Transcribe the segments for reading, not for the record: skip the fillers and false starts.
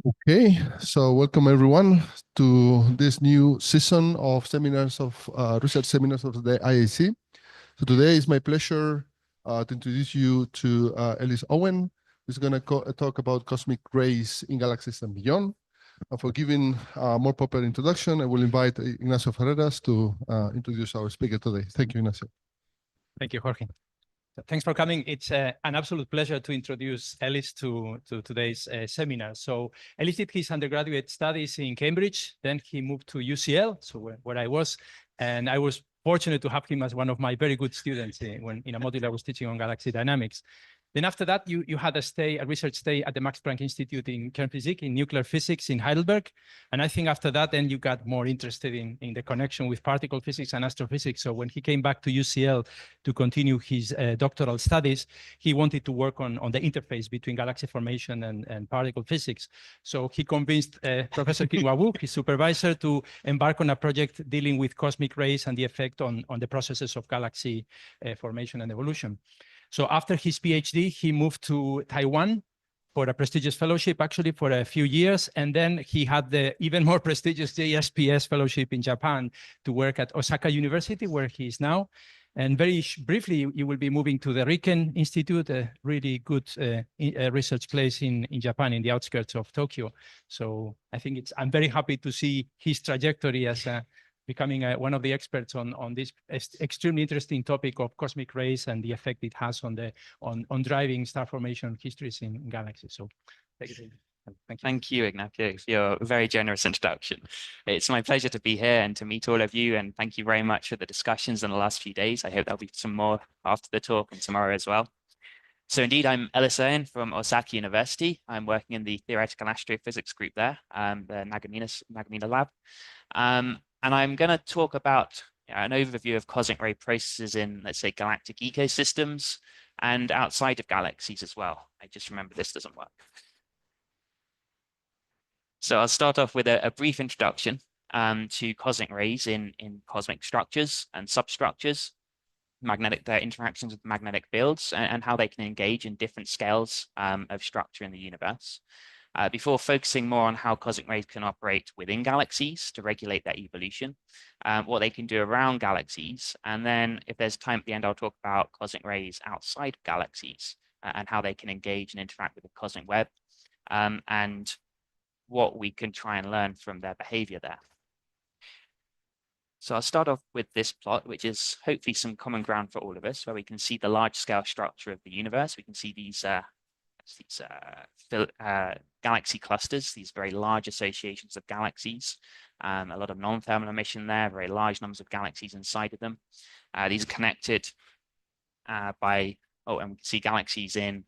Okay, so welcome everyone to this new season of seminars of research seminars of the IAC. So today is my pleasure to introduce you to Ellis Owen, who's going to talk about cosmic rays in galaxies and beyond. And for giving a more popular introduction, I will invite Ignacio Ferreras to introduce our speaker today. Thank you, Ignacio. Thank you, Jorge. Thanks for coming. It's an absolute pleasure to introduce Ellis to today's seminar. So Ellis did his undergraduate studies in Cambridge. Then he moved to UCL, so where I was. And I was fortunate to have him as one of my very good students when in a module I was teaching on galaxy dynamics. Then after that, you had a research stay at the Max Planck Institute in Kernphysik, in nuclear physics in Heidelberg. And I think after that, then you got more interested in the connection with particle physics and astrophysics. So when he came back to UCL to continue his doctoral studies, he wanted to work on the interface between galaxy formation and particle physics. So he convinced Professor Qinghua Wu, his supervisor, to embark on a project dealing with cosmic rays and the effect on the processes of galaxy formation and evolution. So after his PhD, he moved to Taiwan for a prestigious fellowship, actually for a few years. And then he had the even more prestigious JSPS fellowship in Japan to work at Osaka University, where he is now. And very briefly, you will be moving to the Riken Institute, a really good research place in Japan, in the outskirts of Tokyo. So I think I'm very happy to see his trajectory as becoming one of the experts on this extremely interesting topic of cosmic rays and the effect it has on driving star formation histories in galaxies. So thank you. Thank you, Ignacio, for your very generous introduction. It's my pleasure to be here and to meet all of you, and thank you very much for the discussions in the last few days. I hope there'll be some more after the talk and tomorrow as well. So indeed, I'm Ellis Owen from Osaka University. I'm working in the theoretical astrophysics group there, the Nagamine lab. And I'm going to talk about an overview of cosmic ray processes in, let's say, galactic ecosystems and outside of galaxies as well. I just remember this doesn't work. So I'll start off with a brief introduction to cosmic rays in cosmic structures and substructures, their interactions with magnetic fields, and how they can engage in different scales of structure in the universe. Before focusing more on how cosmic rays can operate within galaxies to regulate their evolution, what they can do around galaxies, and then if there's time at the end, I'll talk about cosmic rays outside of galaxies and how they can engage and interact with the cosmic web, and what we can try and learn from their behavior there. So I'll start off with this plot, which is hopefully some common ground for all of us, where we can see the large scale structure of the universe. We can see these galaxy clusters, these very large associations of galaxies, a lot of non-thermal emission there, very large numbers of galaxies inside of them. These are connected and we can see galaxies in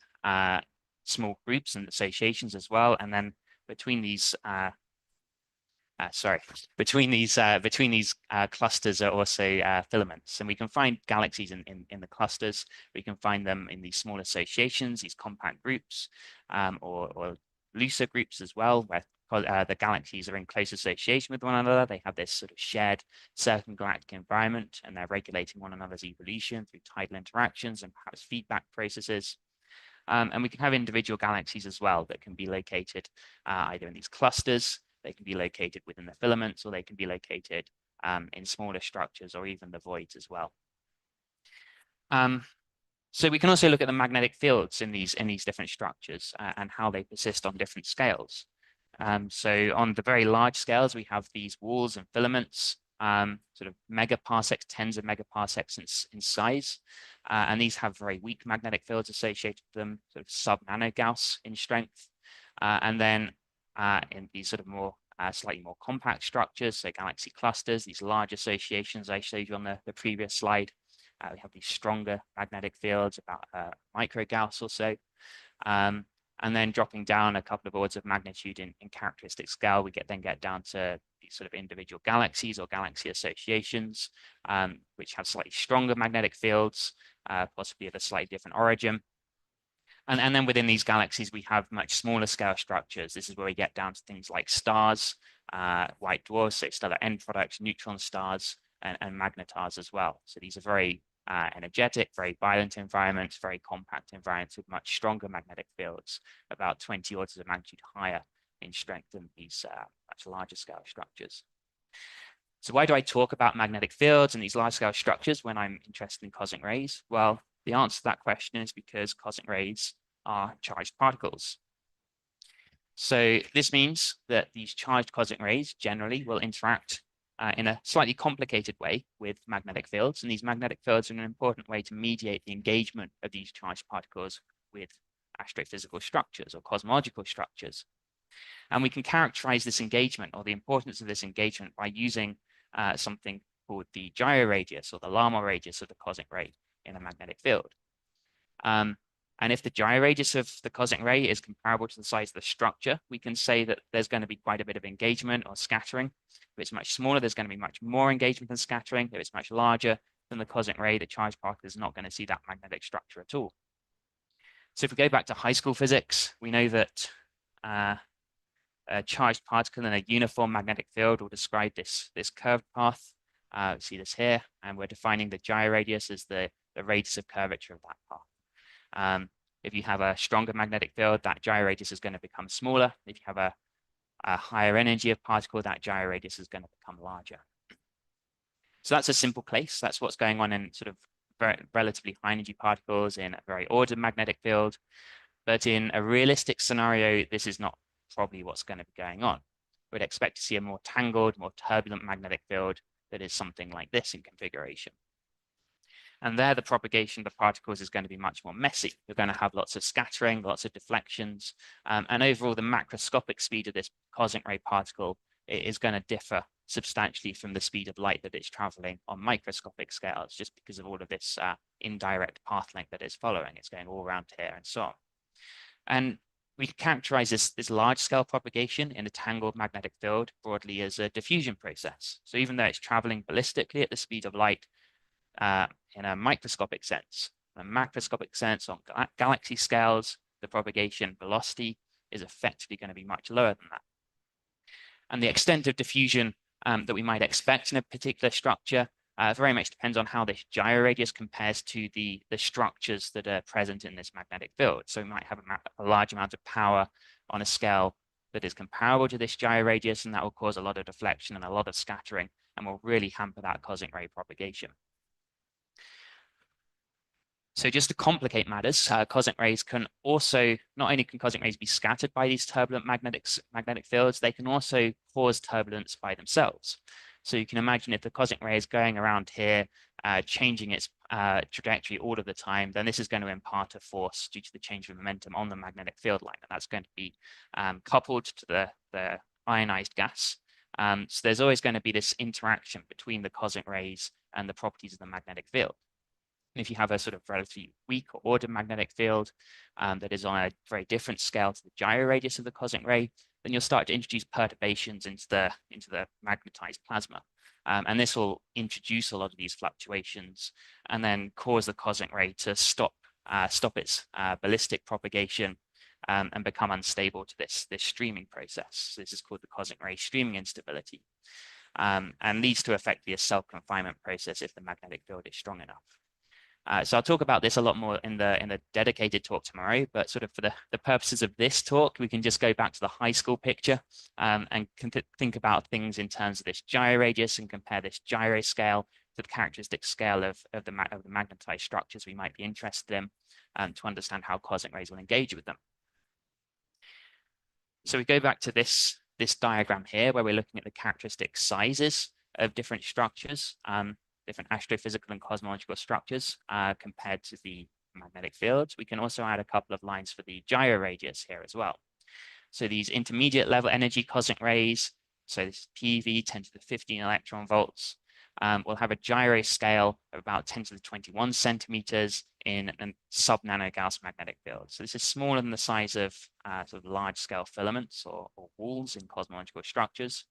small groups and associations as well. And then between these clusters are also filaments, and we can find galaxies in the clusters. We can find them in these small associations, these compact groups, or looser groups as well, where the galaxies are in close association with one another. They have this sort of shared circum-galactic environment, and they're regulating one another's evolution through tidal interactions and perhaps feedback processes. And we can have individual galaxies as well that can be located either in these clusters. They can be located within the filaments, or they can be located in smaller structures or even the voids as well. So we can also look at the magnetic fields in these different structures and how they persist on different scales. So on the very large scales, we have these walls and filaments, sort of megaparsecs, tens of megaparsecs in size. And these have very weak magnetic fields associated with them, sort of sub-nanogauss in strength. And then in these sort of more slightly more compact structures, so galaxy clusters, these large associations I showed you on the previous slide, we have these stronger magnetic fields, about microgauss or so. And then dropping down a couple of orders of magnitude in characteristic scale, we then get down to these sort of individual galaxies or galaxy associations, which have slightly stronger magnetic fields, possibly of a slightly different origin. And then within these galaxies, we have much smaller scale structures. This is where we get down to things like stars, white dwarfs, so stellar end products, neutron stars, and magnetars as well. So these are very energetic, very violent environments, very compact environments with much stronger magnetic fields, about 20 orders of magnitude higher in strength than these much larger scale structures. So why do I talk about magnetic fields and these large scale structures when I'm interested in cosmic rays? Well, the answer to that question is because cosmic rays are charged particles. So this means that these charged cosmic rays generally will interact in a slightly complicated way with magnetic fields. And these magnetic fields are an important way to mediate the engagement of these charged particles with astrophysical structures or cosmological structures. And we can characterize this engagement or the importance of this engagement by using something called the gyroradius or the Larmor radius of the cosmic ray in a magnetic field. And if the gyroradius of the cosmic ray is comparable to the size of the structure, we can say that there's going to be quite a bit of engagement or scattering. If it's much smaller, there's going to be much more engagement than scattering. If it's much larger than the cosmic ray, the charged particle is not going to see that magnetic structure at all. So if we go back to high school physics, we know that a charged particle in a uniform magnetic field will describe this curved path. We see this here, and we're defining the gyroradius as the radius of curvature of that path. If you have a stronger magnetic field, that gyroradius is going to become smaller. If you have a higher energy of particle, that gyroradius is going to become larger. So that's a simple case. That's what's going on in sort of relatively high energy particles in a very ordered magnetic field. But in a realistic scenario, this is not probably what's going to be going on. We'd expect to see a more tangled, more turbulent magnetic field that is something like this in configuration. And there, the propagation of the particles is going to be much more messy. You're going to have lots of scattering, lots of deflections, and overall, the macroscopic speed of this cosmic ray particle is going to differ substantially from the speed of light that it's traveling on microscopic scales, just because of all of this indirect path length that it's following. It's going all around here and so on. And we characterize this large-scale propagation in a tangled magnetic field broadly as a diffusion process. So even though it's traveling ballistically at the speed of light, in a microscopic sense, a macroscopic sense on galaxy scales, the propagation velocity is effectively going to be much lower than that. And the extent of diffusion that we might expect in a particular structure very much depends on how this gyroradius compares to the structures that are present in this magnetic field. So we might have a large amount of power on a scale that is comparable to this gyroradius, and that will cause a lot of deflection and a lot of scattering and will really hamper that cosmic ray propagation. So just to complicate matters, cosmic rays can also, not only can cosmic rays be scattered by these turbulent magnetic fields, they can also cause turbulence by themselves. So you can imagine if the cosmic ray is going around here, changing its trajectory all of the time, then this is going to impart a force due to the change of momentum on the magnetic field line. And that's going to be coupled to the ionized gas. So there's always going to be this interaction between the cosmic rays and the properties of the magnetic field. And if you have a sort of relatively weak or ordered magnetic field that is on a very different scale to the gyroradius of the cosmic ray, then you'll start to introduce perturbations into the magnetized plasma. And this will introduce a lot of these fluctuations and then cause the cosmic ray to stop its ballistic propagation and become unstable to this streaming process. So this is called the cosmic ray streaming instability, and leads to effectively a self-confinement process if the magnetic field is strong enough. So I'll talk about this a lot more in the dedicated talk tomorrow, but sort of for the purposes of this talk, we can just go back to the high school picture and think about things in terms of this gyroradius and compare this gyro scale to the characteristic scale of the magnetized structures we might be interested in to understand how cosmic rays will engage with them. So we go back to this diagram here where we're looking at the characteristic sizes of different structures. Different astrophysical and cosmological structures compared to the magnetic fields. We can also add a couple of lines for the gyroradius here as well. So these intermediate level energy cosmic rays, so this PeV 10 to the 15 electron volts, will have a gyro scale of about 10 to the 21 centimeters in a sub-nanogauss magnetic field. So this is smaller than the size of sort of large scale filaments or walls in cosmological structures.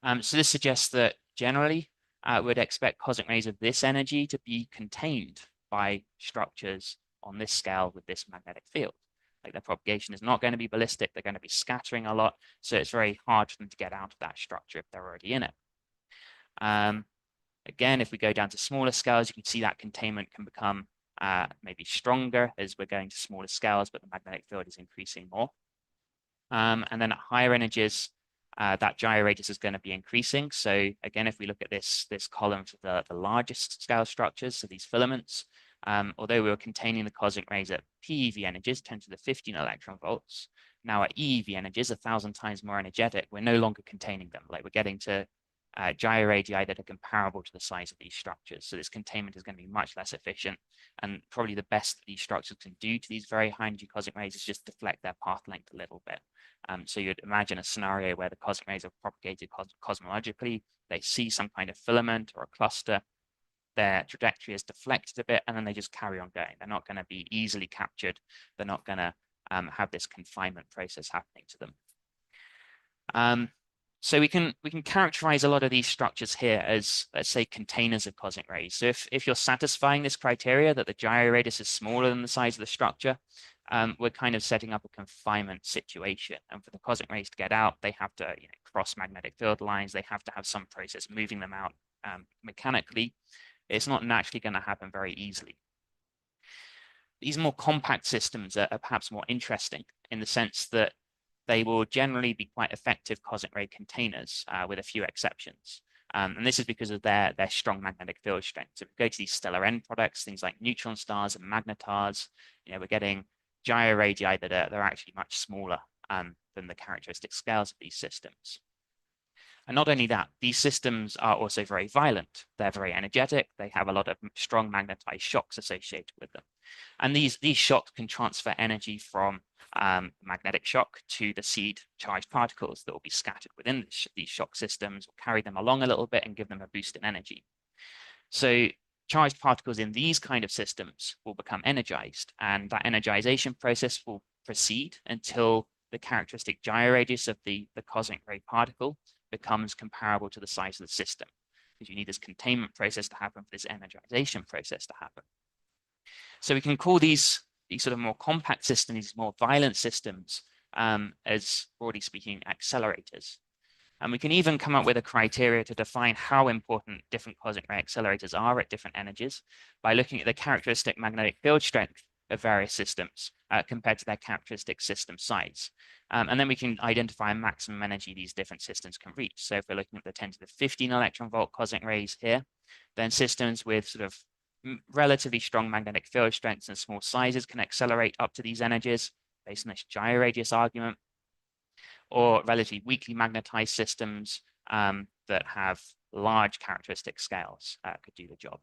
So this suggests that generally, would expect cosmic rays of this energy to be contained by structures on this scale with this magnetic field. Like their propagation is not going to be ballistic, they're going to be scattering a lot, so it's very hard for them to get out of that structure if they're already in it. Again, if we go down to smaller scales, you can see that containment can become maybe stronger as we're going to smaller scales, but the magnetic field is increasing more. And then at higher energies, that gyre radius is going to be increasing. So again, if we look at this column for the largest scale structures, so these filaments, although we were containing the cosmic rays at PeV energies, 10 to the 15 electron volts, now at EeV energies, 1,000 times more energetic, we're no longer containing them. Like we're getting to gyre radii that are comparable to the size of these structures. So this containment is going to be much less efficient. And probably the best that these structures can do to these very high energy cosmic rays is just deflect their path length a little bit. So you'd imagine a scenario where the cosmic rays are propagated cosmologically. They see some kind of filament or a cluster. Their trajectory is deflected a bit, and then they just carry on going. They're not going to be easily captured. They're not going to have this confinement process happening to them. So we can characterize a lot of these structures here as, let's say, containers of cosmic rays. So if you're satisfying this criteria that the gyre radius is smaller than the size of the structure, we're kind of setting up a confinement situation. And for the cosmic rays to get out, they have to cross magnetic field lines. They have to have some process moving them out mechanically. It's not naturally going to happen very easily. These more compact systems are perhaps more interesting in the sense that they will generally be quite effective cosmic ray containers with a few exceptions. And this is because of their strong magnetic field strength. So if we go to these stellar end products, things like neutron stars and magnetars, we're getting gyre radii that are actually much smaller than the characteristic scales of these systems. And not only that, these systems are also very violent. They're very energetic. They have a lot of strong magnetized shocks associated with them. And these shocks can transfer energy from magnetic shock to the seed charged particles that will be scattered within these shock systems, will carry them along a little bit and give them a boost in energy. So charged particles in these kind of systems will become energized, and that energization process will proceed until the characteristic gyre radius of the cosmic ray particle becomes comparable to the size of the system, because you need this containment process to happen for this energization process to happen. So we can call these sort of more compact systems, these more violent systems, as broadly speaking, accelerators. And we can even come up with a criteria to define how important different cosmic ray accelerators are at different energies by looking at the characteristic magnetic field strength of various systems compared to their characteristic system size. And then we can identify a maximum energy these different systems can reach. So if we're looking at the 10 to the 15 electron volt cosmic rays here, then systems with sort of relatively strong magnetic field strengths and small sizes can accelerate up to these energies based on this gyre radius argument, or relatively weakly magnetized systems that have large characteristic scales could do the job.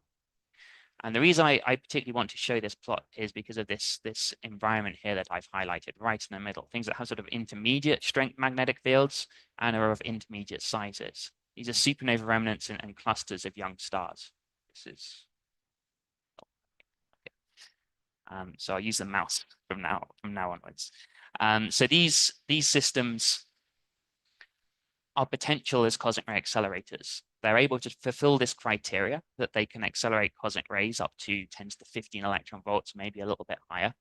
And the reason I particularly want to show this plot is because of this environment here that I've highlighted right in the middle, things that have sort of intermediate strength magnetic fields and are of intermediate sizes. These are supernova remnants and clusters of young stars. This is so I'll use the mouse from now onwards. So these systems are potential as cosmic ray accelerators. They're able to fulfill this criteria that they can accelerate cosmic rays up to 10 to the 15 electron volts, maybe a little bit higher.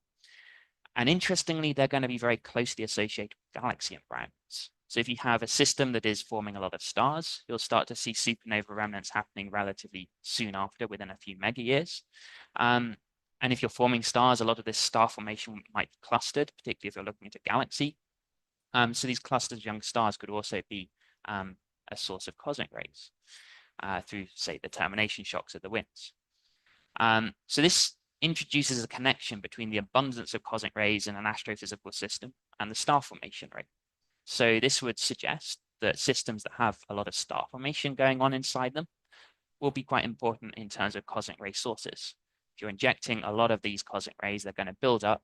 And interestingly, they're going to be very closely associated with galaxy environments. So if you have a system that is forming a lot of stars, you'll start to see supernova remnants happening relatively soon after, within a few mega years. And if you're forming stars, a lot of this star formation might be clustered, particularly if you're looking at a galaxy. So these clusters of young stars could also be a source of cosmic rays through, say, the termination shocks of the winds. So this introduces a connection between the abundance of cosmic rays in an astrophysical system and the star formation rate. So this would suggest that systems that have a lot of star formation going on inside them will be quite important in terms of cosmic ray sources. If you're injecting a lot of these cosmic rays, they're going to build up.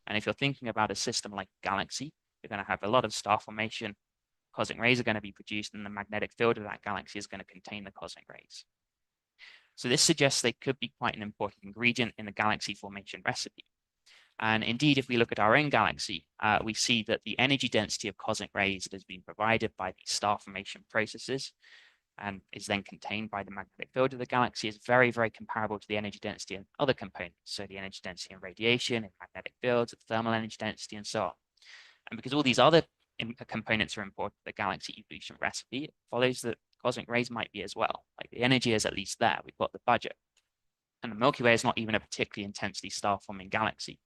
And if you're thinking about a system like a galaxy, you're going to have a lot of star formation. Cosmic rays are going to be produced, and the magnetic field of that galaxy is going to contain the cosmic rays. So this suggests they could be quite an important ingredient in the galaxy formation recipe. And indeed, if we look at our own galaxy, we see that the energy density of cosmic rays that has been provided by these star formation processes and is then contained by the magnetic field of the galaxy is very, very comparable to the energy density of other components. So the energy density in radiation, in magnetic fields, the thermal energy density, and so on. And because all these other components are important to the galaxy evolution recipe, it follows that cosmic rays might be as well. Like the energy is at least there, we've got the budget. And the Milky Way is not even a particularly intensely star-forming galaxy.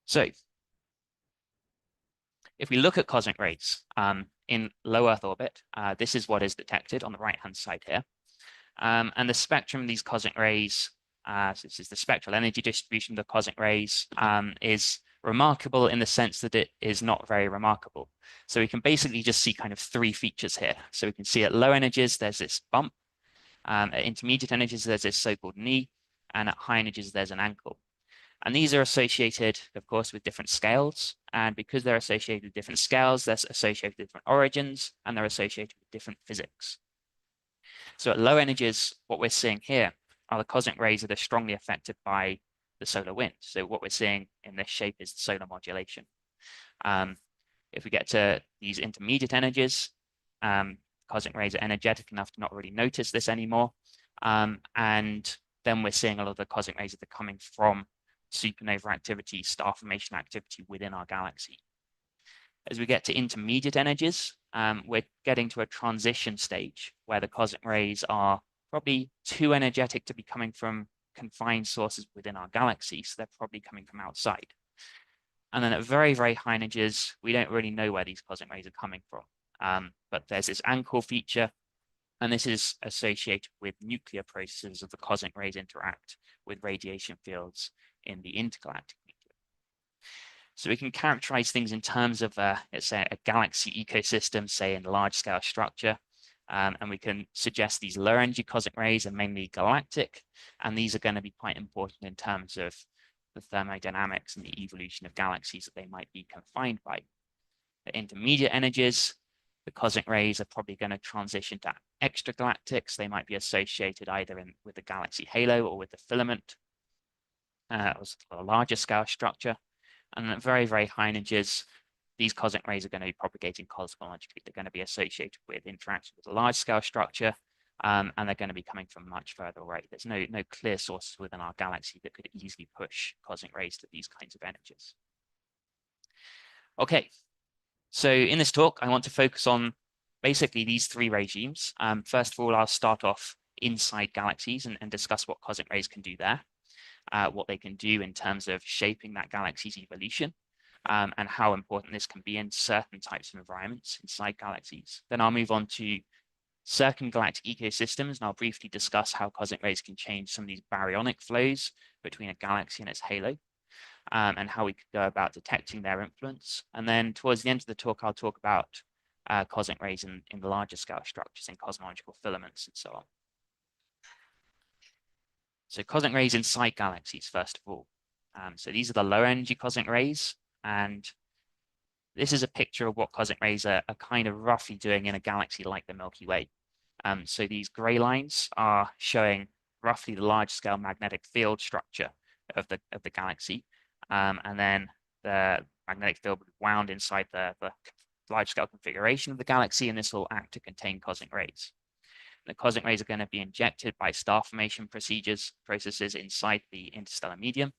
So if we look at cosmic rays in low Earth orbit, this is what is detected on the right-hand side here. And the spectrum of these cosmic rays, so this is the spectral energy distribution of the cosmic rays, is remarkable in the sense that it is not very remarkable. So we can basically just see kind of three features here. So we can see at low energies, there's this bump. At intermediate energies, there's this so-called knee. And at high energies, there's an ankle. And these are associated, of course, with different scales. And because they're associated with different scales, they're associated with different origins, and they're associated with different physics. So at low energies, what we're seeing here are the cosmic rays that are strongly affected by the solar wind. So what we're seeing in this shape is the solar modulation. If we get to these intermediate energies, cosmic rays are energetic enough to not really notice this anymore. And then we're seeing a lot of the cosmic rays that are coming from supernova activity, star formation activity within our galaxy. As we get to intermediate energies, we're getting to a transition stage where the cosmic rays are probably too energetic to be coming from confined sources within our galaxy, so they're probably coming from outside. And then at very, very high energies, we don't really know where these cosmic rays are coming from. But there's this ankle feature, and this is associated with nuclear processes of the cosmic rays interact with radiation fields in the intergalactic medium. So we can characterize things in terms of, let's say, a galaxy ecosystem, say in large-scale structure. And we can suggest these low energy cosmic rays are mainly galactic, and these are going to be quite important in terms of the thermodynamics and the evolution of galaxies that they might be confined by. At intermediate energies, the cosmic rays are probably going to transition to extragalactics. They might be associated either with the galaxy halo or with the filament, or a larger scale structure. And at very, very high energies, these cosmic rays are going to be propagating cosmologically. They're going to be associated with interaction with a large scale structure, and they're going to be coming from much further away. There's no clear sources within our galaxy that could easily push cosmic rays to these kinds of energies. Okay, so in this talk, I want to focus on basically these three regimes. First of all, I'll start off inside galaxies and discuss what cosmic rays can do there. What they can do in terms of shaping that galaxy's evolution, and how important this can be in certain types of environments inside galaxies. Then I'll move on to circum-galactic ecosystems, and I'll briefly discuss how cosmic rays can change some of these baryonic flows between a galaxy and its halo, and how we could go about detecting their influence. And then towards the end of the talk, I'll talk about cosmic rays in the larger scale structures, in cosmological filaments and so on. So cosmic rays inside galaxies, first of all. So these are the low energy cosmic rays. And this is a picture of what cosmic rays are kind of roughly doing in a galaxy like the Milky Way. So these gray lines are showing roughly the large scale magnetic field structure of the galaxy. And then the magnetic field will be wound inside the large scale configuration of the galaxy, and this will act to contain cosmic rays. The cosmic rays are going to be injected by star formation processes inside the interstellar medium.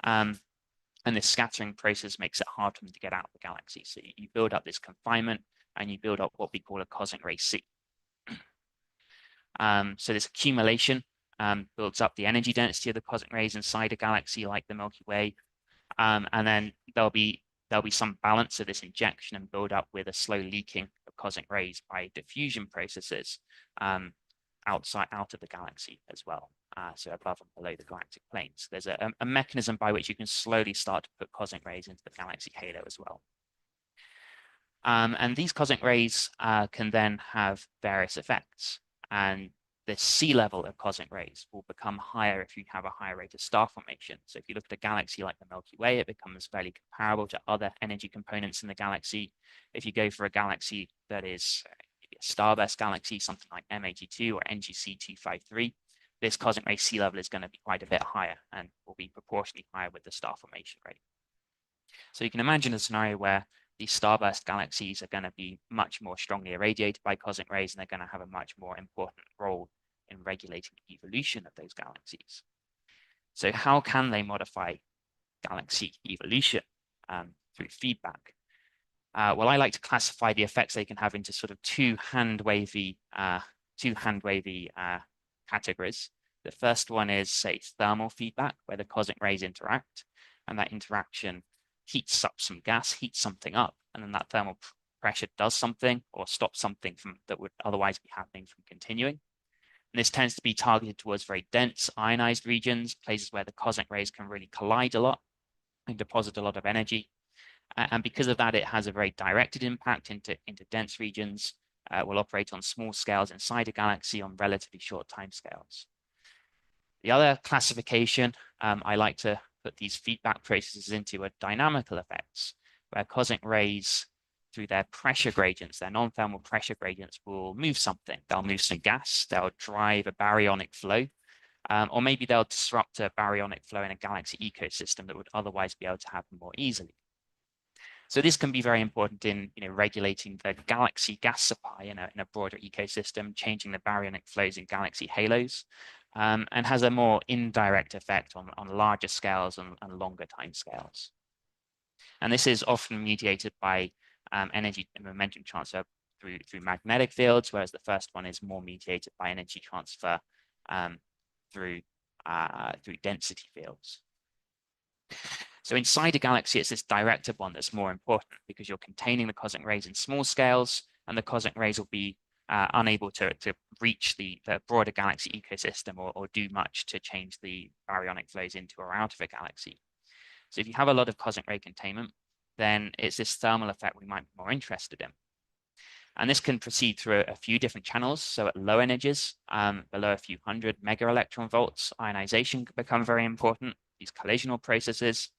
And this scattering process makes it hard for them to get out of the galaxy. So you build up this confinement, and you build up what we call a cosmic ray sea. So this accumulation builds up the energy density of the cosmic rays inside a galaxy like the Milky Way. And then there'll be some balance of this injection and build up with a slow leaking of cosmic rays by diffusion processes out of the galaxy as well. So above and below the galactic planes. There's a mechanism by which you can slowly start to put cosmic rays into the galaxy halo as well. And these cosmic rays can then have various effects. And the sea level of cosmic rays will become higher if you have a higher rate of star formation. So if you look at a galaxy like the Milky Way, it becomes fairly comparable to other energy components in the galaxy. If you go for a galaxy that is a starburst galaxy, something like M82 or NGC 253, this cosmic ray sea level is going to be quite a bit higher and will be proportionally higher with the star formation rate. So you can imagine a scenario where these starburst galaxies are going to be much more strongly irradiated by cosmic rays, and they're going to have a much more important role in regulating the evolution of those galaxies. So how can they modify galaxy evolution through feedback? Well, I like to classify the effects they can have into sort of two hand-wavy categories. The first one is, say, thermal feedback, where the cosmic rays interact, and that interaction heats up some gas, heats something up, and then that thermal pressure does something or stops something from that would otherwise be happening from continuing. And this tends to be targeted towards very dense ionized regions, places where the cosmic rays can really collide a lot and deposit a lot of energy. And because of that, it has a very directed impact into dense regions, will operate on small scales inside a galaxy on relatively short timescales. The other classification I like to put these feedback processes into are dynamical effects, where cosmic rays, through their pressure gradients, their non-thermal pressure gradients, will move something. They'll move some gas, they'll drive a baryonic flow, or maybe they'll disrupt a baryonic flow in a galaxy ecosystem that would otherwise be able to happen more easily. So this can be very important in regulating the galaxy gas supply in a broader ecosystem, changing the baryonic flows in galaxy halos, and has a more indirect effect on larger scales and longer time scales. And this is often mediated by energy and momentum transfer through magnetic fields, whereas the first one is more mediated by energy transfer through density fields. So inside a galaxy, it's this directed one that's more important because you're containing the cosmic rays in small scales, and the cosmic rays will be unable to reach the broader galaxy ecosystem or do much to change the baryonic flows into or out of a galaxy. So if you have a lot of cosmic ray containment, then it's this thermal effect we might be more interested in. And this can proceed through a few different channels. So at low energies, below a few hundred mega electron volts, ionization can become very important, these collisional processes.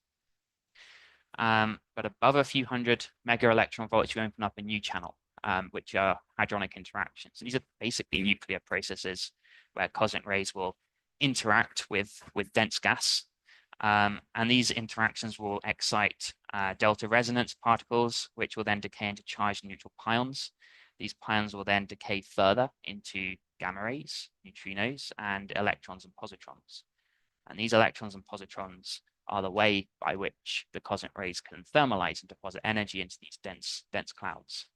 But above a few hundred mega electron volts, you open up a new channel, which are hadronic interactions. And these are basically nuclear processes where cosmic rays will interact with dense gas. And these interactions will excite delta resonance particles, which will then decay into charged neutral pions. These pions will then decay further into gamma rays, neutrinos, and electrons and positrons. And these electrons and positrons are the way by which the cosmic rays can thermalize and deposit energy into these dense clouds.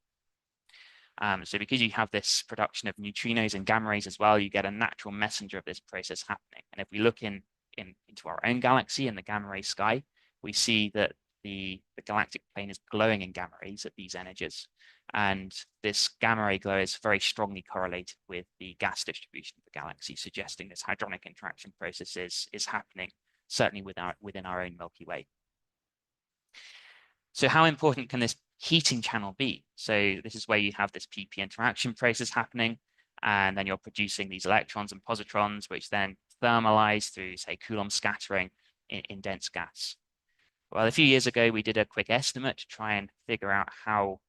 So because you have this production of neutrinos and gamma rays as well, you get a natural messenger of this process happening. And if we look into our own galaxy in the gamma ray sky, we see that the galactic plane is glowing in gamma rays at these energies. And this gamma ray glow is very strongly correlated with the gas distribution of the galaxy, suggesting this hadronic interaction process is happening certainly within our own Milky Way. So how important can this heating channel be? So this is where you have this PP interaction process happening, and then you're producing these electrons and positrons, which then thermalize through, say, Coulomb scattering in dense gas. Well, a few years ago, we did a quick estimate to try and figure out how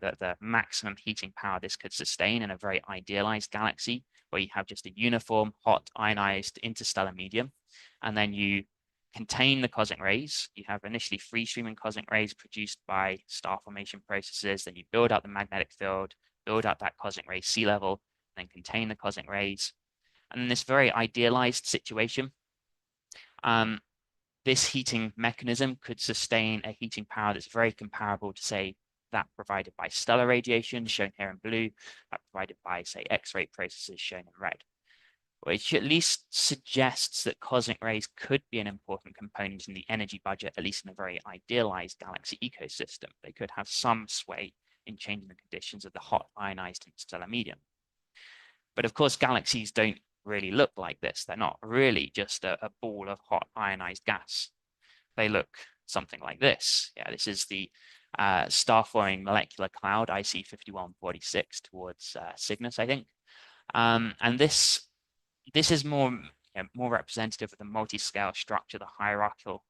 the maximum heating power this could sustain in a very idealized galaxy, where you have just a uniform, hot, ionized interstellar medium. And then you contain the cosmic rays. You have initially free streaming cosmic rays produced by star formation processes. Then you build up the magnetic field, build up that cosmic ray sea level, then contain the cosmic rays. And in this very idealized situation, this heating mechanism could sustain a heating power that's very comparable to, say, that provided by stellar radiation, shown here in blue, that provided by, say, X-ray processes, shown in red, which at least suggests that cosmic rays could be an important component in the energy budget, at least in a very idealized galaxy ecosystem. They could have some sway in changing the conditions of the hot ionized interstellar medium. But of course, galaxies don't really look like this. They're not really just a ball of hot ionized gas. They look something like this. Yeah, this is the star-forming molecular cloud IC 5146 towards Cygnus, I think. And this is more representative of the multi-scale structure, the hierarchical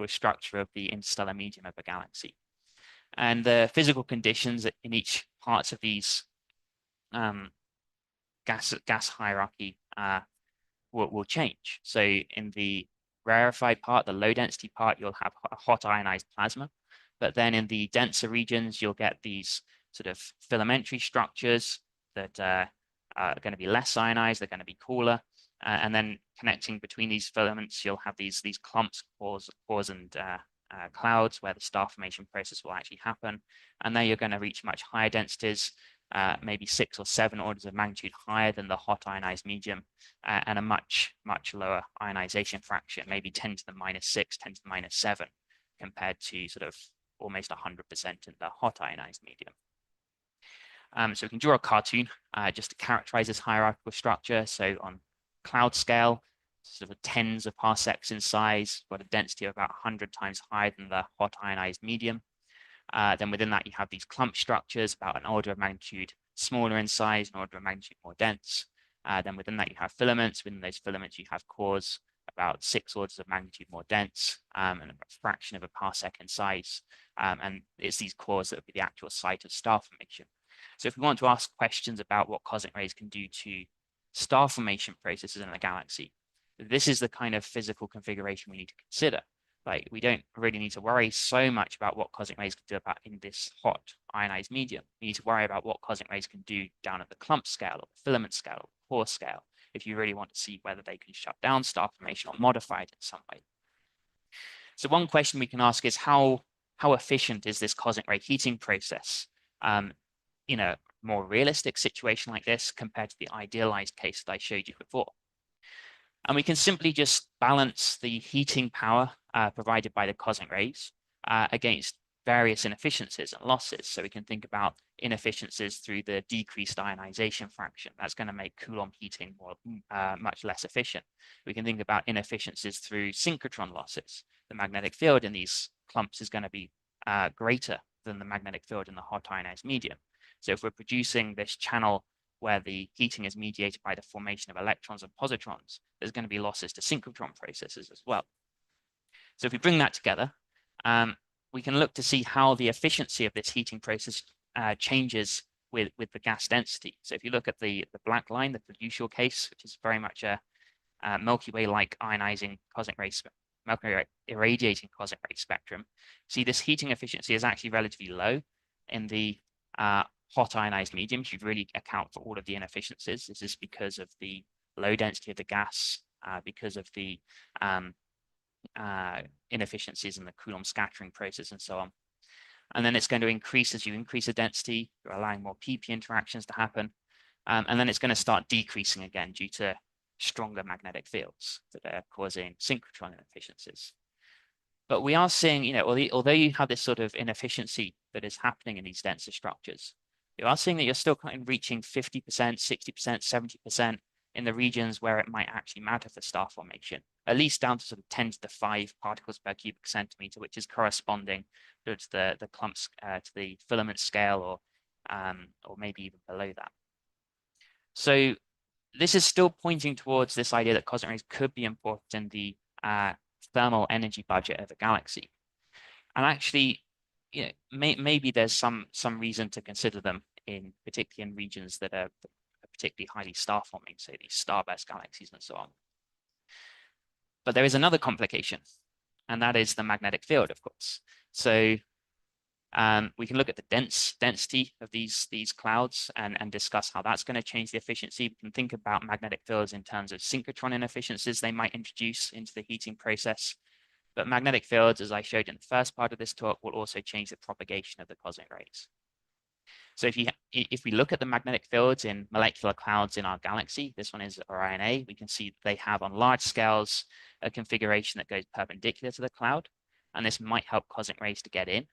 structure of the interstellar medium of a galaxy. And the physical conditions in each parts of these gas hierarchy will change. So in the rarefied part, the low density part, you'll have a hot ionized plasma. But then in the denser regions, you'll get these sort of filamentary structures that are going to be less ionized, they're going to be cooler. And then connecting between these filaments, you'll have these clumps, cores and clouds where the star formation process will actually happen. And there you're going to reach much higher densities, maybe 6 or 7 orders of magnitude higher than the hot ionized medium, and a much lower ionization fraction, maybe 10 to the -6, 10 to the -7, compared to sort of almost 100% in the hot ionized medium. So we can draw a cartoon just to characterize this hierarchical structure. So on cloud scale, sort of tens of parsecs in size, got a density of about 100 times higher than the hot ionized medium. Then within that, you have these clump structures about an order of magnitude smaller in size, an order of magnitude more dense. Then within that, you have filaments. Within those filaments, you have cores about 6 orders of magnitude more dense and a fraction of a parsec in size. And it's these cores that would be the actual site of star formation. So if we want to ask questions about what cosmic rays can do to star formation processes in a galaxy, this is the kind of physical configuration we need to consider. Like, we don't really need to worry so much about what cosmic rays can do about in this hot ionized medium. We need to worry about what cosmic rays can do down at the clump scale or the filament scale or the core scale, if you really want to see whether they can shut down star formation or modify it in some way. So one question we can ask is how efficient is this cosmic ray heating process in a more realistic situation like this compared to the idealized case that I showed you before? And we can simply just balance the heating power provided by the cosmic rays against various inefficiencies and losses. So we can think about inefficiencies through the decreased ionization fraction. That's going to make Coulomb heating more, much less efficient. We can think about inefficiencies through synchrotron losses. The magnetic field in these clumps is going to be greater than the magnetic field in the hot ionized medium. So if we're producing this channel where the heating is mediated by the formation of electrons and positrons, there's going to be losses to synchrotron processes as well. So if we bring that together, we can look to see how the efficiency of this heating process changes with the gas density. So if you look at the black line, the fiducial case, which is very much a Milky Way-like ionizing cosmic ray, Milky Way irradiating cosmic ray spectrum, see this heating efficiency is actually relatively low in the hot ionized medium. You really account for all of the inefficiencies. This is because of the low density of the gas, because of the inefficiencies in the Coulomb scattering process and so on. And then it's going to increase as you increase the density, you're allowing more PP interactions to happen. And then it's going to start decreasing again due to stronger magnetic fields that are causing synchrotron inefficiencies. But we are seeing, you know, although you have this sort of inefficiency that is happening in these denser structures, you are seeing that you're still kind of reaching 50%, 60%, 70% in the regions where it might actually matter for star formation, at least down to sort of 10 to the 5 particles per cubic centimeter, which is corresponding to the clumps, to the filament scale, or maybe even below that. So this is still pointing towards this idea that cosmic rays could be important in the thermal energy budget of a galaxy. And actually, you know, maybe there's some reason to consider them particularly in regions that are particularly highly star forming, so these starburst galaxies and so on. But there is another complication, and that is the magnetic field, of course. So we can look at the density of these clouds and discuss how that's going to change the efficiency. We can think about magnetic fields in terms of synchrotron inefficiencies they might introduce into the heating process. But magnetic fields, as I showed in the first part of this talk, will also change the propagation of the cosmic rays. So if we look at the magnetic fields in molecular clouds in our galaxy, this one is Orion A, we can see they have on large scales a configuration that goes perpendicular to the cloud, and this might help cosmic rays to get in.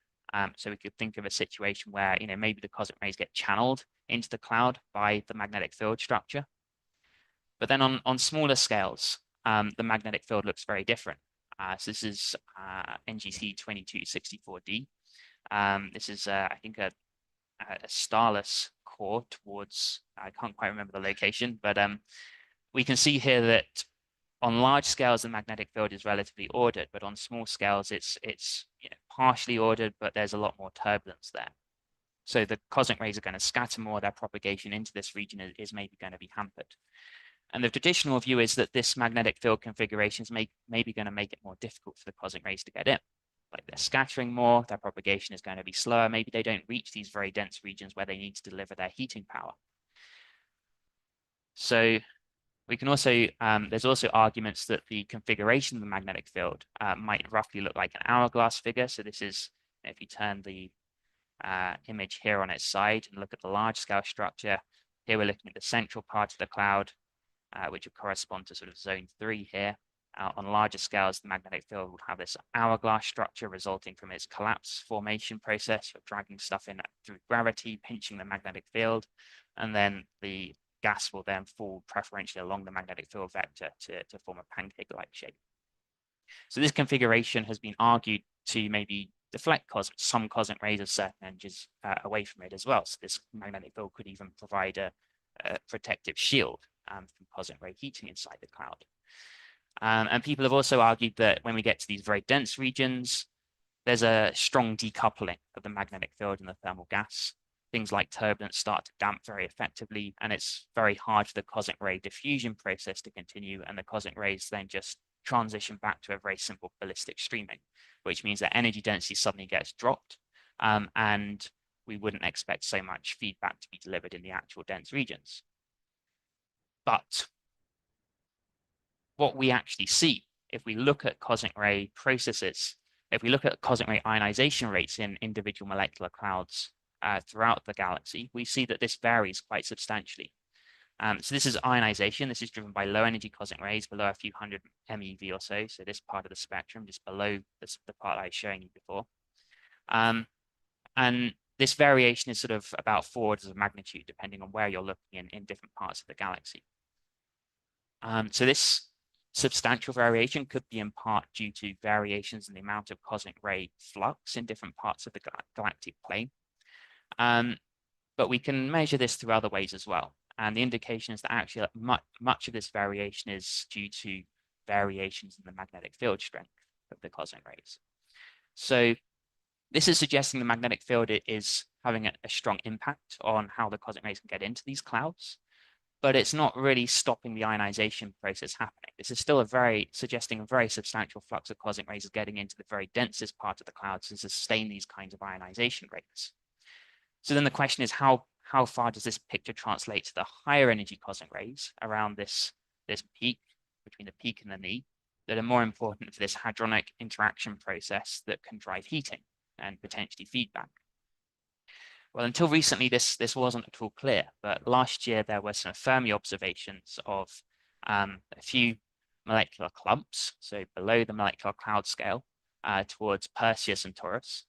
So we could think of a situation where, you know, maybe the cosmic rays get channeled into the cloud by the magnetic field structure. But then on smaller scales, the magnetic field looks very different. So this is NGC 2264D. This is, I think, a starless core towards, I can't quite remember the location, but we can see here that on large scales, the magnetic field is relatively ordered, but on small scales, it's you know, partially ordered, but there's a lot more turbulence there. So the cosmic rays are going to scatter more, their propagation into this region is maybe going to be hampered. And the traditional view is that this magnetic field configuration is maybe going to make it more difficult for the cosmic rays to get in. Like they're scattering more, their propagation is going to be slower. Maybe they don't reach these very dense regions where they need to deliver their heating power. So we can also, there's also arguments that the configuration of the magnetic field might roughly look like an hourglass figure. So this is, if you turn the image here on its side and look at the large scale structure, here we're looking at the central part of the cloud, which would correspond to sort of zone 3 here. On larger scales, the magnetic field will have this hourglass structure resulting from its collapse formation process. You're dragging stuff in through gravity, pinching the magnetic field, and then the gas will then fall preferentially along the magnetic field vector to form a pancake-like shape. So this configuration has been argued to maybe deflect some cosmic rays of certain energies away from it as well. So this magnetic field could even provide a protective shield from cosmic ray heating inside the cloud. And people have also argued that when we get to these very dense regions, there's a strong decoupling of the magnetic field and the thermal gas. Things like turbulence start to damp very effectively, and it's very hard for the cosmic ray diffusion process to continue, and the cosmic rays then just transition back to a very simple ballistic streaming, which means that energy density suddenly gets dropped, and we wouldn't expect so much feedback to be delivered in the actual dense regions. But what we actually see, if we look at cosmic ray processes, if we look at cosmic ray ionization rates in individual molecular clouds throughout the galaxy, we see that this varies quite substantially. So this is ionization. This is driven by low energy cosmic rays below a few hundred MeV or so. So this part of the spectrum, just below the part I was showing you before. And this variation is sort of about 4 orders of magnitude, depending on where you're looking in different parts of the galaxy. So this substantial variation could be in part due to variations in the amount of cosmic ray flux in different parts of the galactic plane. But we can measure this through other ways as well. And the indication is that actually much of this variation is due to variations in the magnetic field strength of the cosmic rays. So this is suggesting the magnetic field is having a strong impact on how the cosmic rays can get into these clouds, but it's not really stopping the ionization process happening. This is still suggesting a very substantial flux of cosmic rays getting into the very densest part of the clouds to sustain these kinds of ionization rates. So then the question is, how far does this picture translate to the higher energy cosmic rays around this peak, between the peak and the knee, that are more important for this hadronic interaction process that can drive heating and potentially feedback? Well, until recently, this wasn't at all clear, but last year there were some Fermi observations of a few molecular clumps, so below the molecular cloud scale, towards Perseus and Taurus.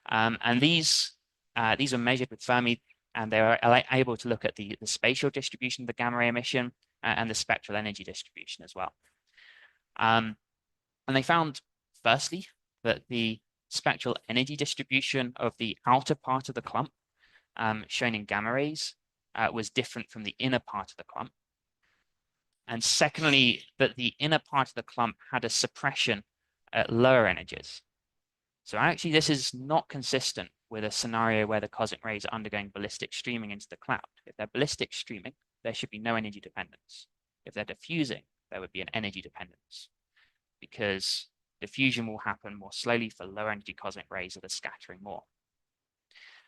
And these were measured with Fermi, and they were able to look at the spatial distribution of the gamma ray emission and the spectral energy distribution as well. And they found, firstly, that the spectral energy distribution of the outer part of the clump, shown in gamma rays, was different from the inner part of the clump. And secondly, that the inner part of the clump had a suppression at lower energies. So actually, this is not consistent with a scenario where the cosmic rays are undergoing ballistic streaming into the cloud. If they're ballistic streaming, there should be no energy dependence. If they're diffusing, there would be an energy dependence, because diffusion will happen more slowly for low energy cosmic rays that are scattering more.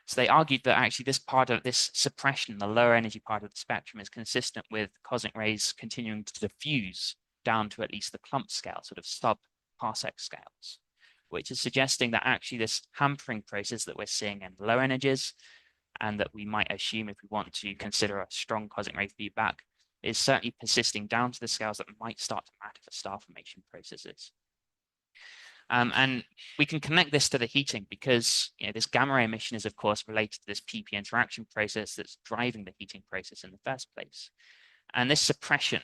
So they argued that actually this suppression in the lower energy part of the spectrum is consistent with cosmic rays continuing to diffuse down to at least the clump scale, sort of sub-parsec scales, which is suggesting that actually this hampering process that we're seeing in low energies, and that we might assume if we want to consider a strong cosmic ray feedback, is certainly persisting down to the scales that might start to matter for star formation processes. And we can connect this to the heating, because this gamma ray emission is of course related to this PP interaction process that's driving the heating process in the first place. And this suppression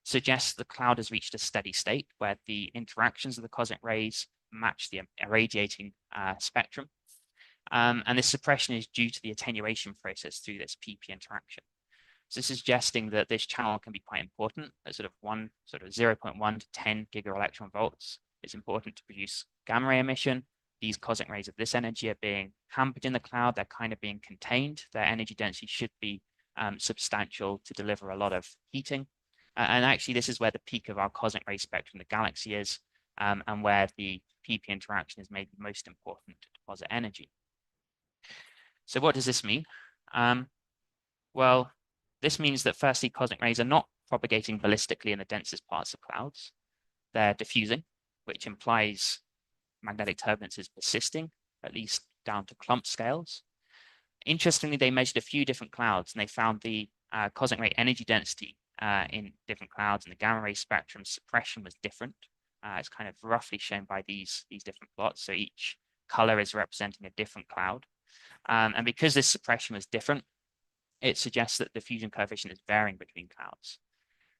suggests the cloud has reached a steady state where the interactions of the cosmic rays match the irradiating spectrum. And this suppression is due to the attenuation process through this PP interaction. So this is suggesting that this channel can be quite important at sort of 0.1 to 10 gigaelectron volts. It's important to produce gamma ray emission. These cosmic rays of this energy are being hampered in the cloud. They're kind of being contained. Their energy density should be substantial to deliver a lot of heating. And actually, this is where the peak of our cosmic ray spectrum in the galaxy is, and where the PP interaction is maybe most important to deposit energy. So what does this mean? Well, this means that firstly, cosmic rays are not propagating ballistically in the densest parts of clouds. They're diffusing, which implies magnetic turbulence is persisting, at least down to clump scales. Interestingly, they measured a few different clouds, and they found the cosmic ray energy density in different clouds in the gamma ray spectrum, suppression was different. It's kind of roughly shown by these different plots. So each color is representing a different cloud. And because this suppression was different, it suggests that the diffusion coefficient is varying between clouds.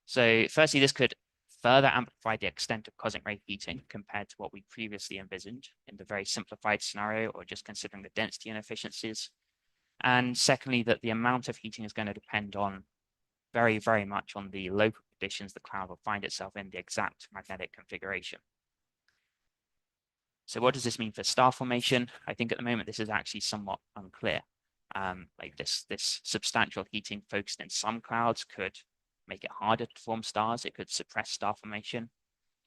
So firstly, this could further amplify the extent of cosmic ray heating compared to what we previously envisioned in the very simplified scenario, or just considering the density inefficiencies. And secondly, that the amount of heating is going to depend on very, very much on the local conditions the cloud will find itself in, the exact magnetic configuration. So what does this mean for star formation? I think at the moment this is actually somewhat unclear. Like this substantial heating focused in some clouds could make it harder to form stars. It could suppress star formation.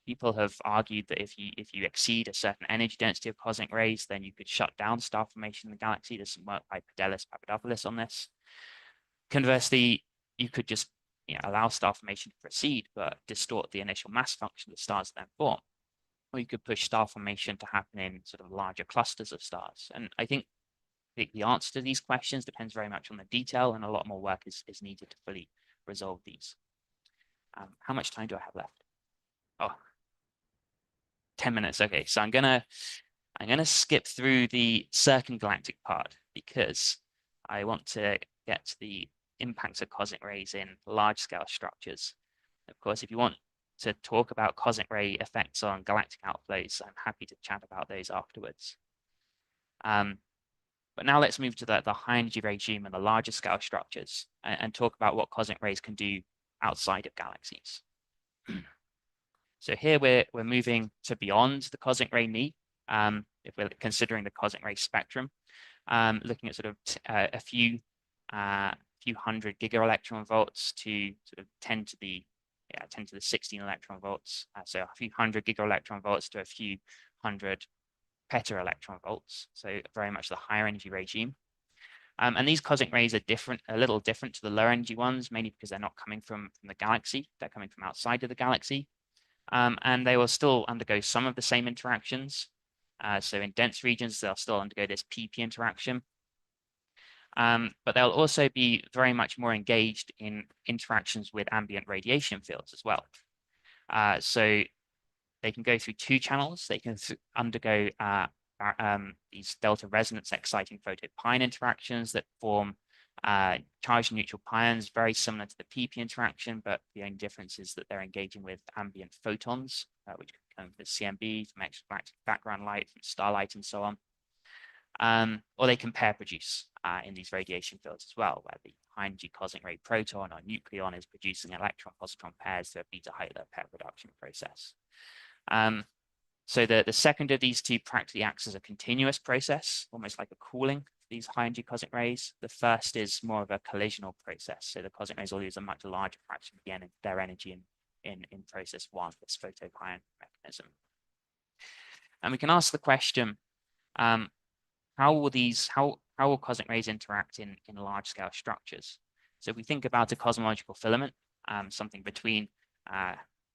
People have argued that if you exceed a certain energy density of cosmic rays, then you could shut down star formation in the galaxy. There's some work by Ellis Papadopoulos on this. Conversely, you could just allow star formation to proceed, but distort the initial mass function of the stars then form. Or you could push star formation to happen in sort of larger clusters of stars. And I think the answer to these questions depends very much on the detail, and a lot more work is needed to fully resolve these. How much time do I have left? Oh, 10 minutes. Okay, so I'm gonna skip through the circum-galactic part because I want to get to the impacts of cosmic rays in large-scale structures. Of course, if you want to talk about cosmic ray effects on galactic outflows, I'm happy to chat about those afterwards. But now let's move to the high energy regime and the larger scale structures and talk about what cosmic rays can do outside of galaxies. So here we're moving to beyond the cosmic ray knee, if we're considering the cosmic ray spectrum, looking at sort of a few hundred giga-electron volts to sort of 10 to the 16 electron volts. So a few hundred giga-electron volts to a few hundred peta-electron volts. So very much the higher energy regime. And these cosmic rays are a little different to the lower energy ones, mainly because they're not coming from the galaxy. They're coming from outside of the galaxy. And they will still undergo some of the same interactions. So in dense regions, they'll still undergo this PP interaction. But they'll also be very much more engaged in interactions with ambient radiation fields as well. So they can go through two channels. They can undergo these delta resonance exciting photopion interactions that form charged neutral pions, very similar to the PP interaction, but the only difference is that they're engaging with ambient photons, which can come from CMB, from extragalactic background light, from starlight, and so on. Or they can pair produce in these radiation fields as well, where the high energy cosmic ray proton or nucleon is producing electron-positron pairs through a beta-Hitler pair production process. So the second of these two practically acts as a continuous process, almost like a cooling for these high energy cosmic rays. The first is more of a collisional process. So the cosmic rays will lose a much larger fraction again of their energy in process one, this photopion mechanism. And we can ask the question, how will cosmic rays interact in large scale structures? So if we think about a cosmological filament, something between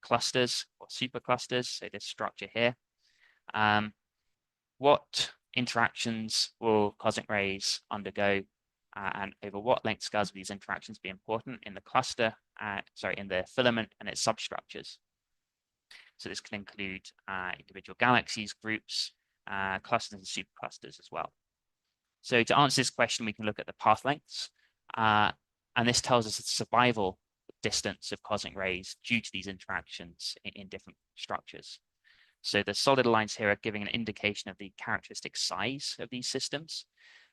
clusters or superclusters, so this structure here, what interactions will cosmic rays undergo, and over what length scales will these interactions be important in the cluster, in the filament and its substructures? So this can include individual galaxies, groups, clusters and superclusters as well. So to answer this question, we can look at the path lengths, and this tells us the survival distance of cosmic rays due to these interactions in different structures. So the solid lines here are giving an indication of the characteristic size of these systems.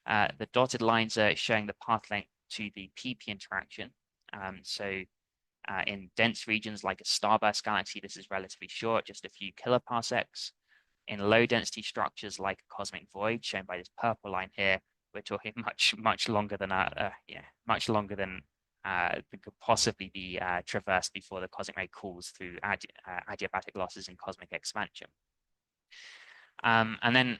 The dotted lines are showing the path length to the PP interaction. In dense regions like a starburst galaxy, this is relatively short, just a few kiloparsecs. In low density structures like a cosmic void, shown by this purple line here, we're talking much longer than could possibly be traversed before the cosmic ray cools through adiabatic losses in cosmic expansion. And then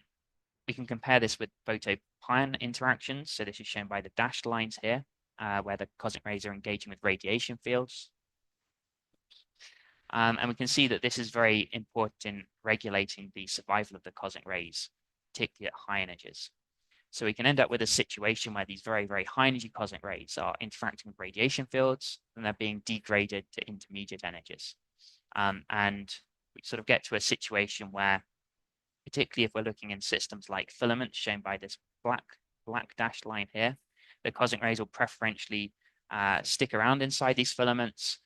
we can compare this with photopion interactions. So this is shown by the dashed lines here, where the cosmic rays are engaging with radiation fields. And we can see that this is very important in regulating the survival of the cosmic rays, particularly at high energies. So we can end up with a situation where these very, very high energy cosmic rays are interacting with radiation fields and they're being degraded to intermediate energies. And we sort of get to a situation where, particularly if we're looking in systems like filaments shown by this black dashed line here, the cosmic rays will preferentially stick around inside these filaments